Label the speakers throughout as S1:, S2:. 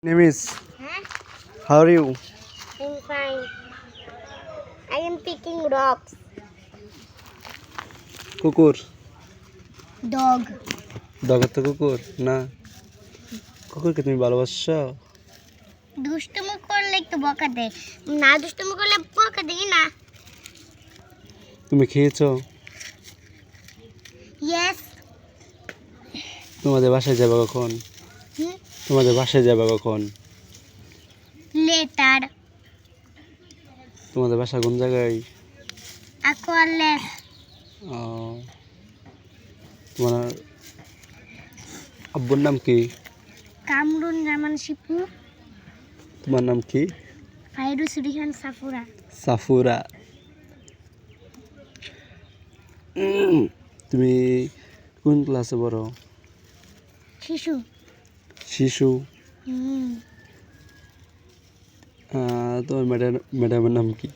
S1: Name is.
S2: Huh?
S1: How are you?
S2: I'm fine. I am picking rocks.
S1: কুকুর
S2: Dog.
S1: দগের তো কুকুর না কুকুরকে তুমি ভালোবাসছো
S2: দুষ্টুমি করলে একটু বকা দেয় না দুষ্টুমি করলে বকা দিই না
S1: তুমি খেয়েছো
S2: ইয়েস
S1: তোমাদের বাসায় যাবে কখন তোমাদের বাসায় যাবে কখন
S2: লেটার
S1: তোমাদের বাসা কোন জায়গায়
S2: আকোয়ালেস
S1: ও, তোমার আব্বুর নাম কি
S2: কামরুন জামান শিপু
S1: তোমার নাম কি
S2: ফাইরুস রিহান সাফুরা
S1: সাফুরা তুমি কোন ক্লাসে পড়ো
S2: শিশু
S1: শিশু তোমার ম্যাডামের নাম কি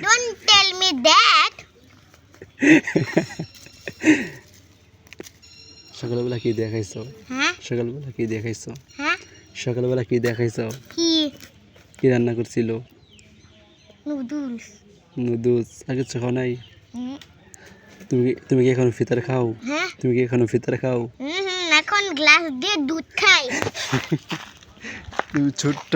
S2: ডোন্ট টেল মি দ্যাট
S1: সকালবেলা কি দেখাইছো
S2: হ্যাঁ
S1: সকালবেলা কি দেখাইছো
S2: হ্যাঁ
S1: সকালবেলা কি দেখাইছো
S2: কি
S1: কি রান্না করছিল
S2: নুডলস
S1: নুডলস আর কিছু খাও নাই তুমি কি এখনো ফিতার খাও
S2: হ্যাঁ
S1: তুমি কি এখনো ফিতার খাও
S2: এখন গ্লাস দিয়ে দুধ খাই
S1: তুমি ছোট্ট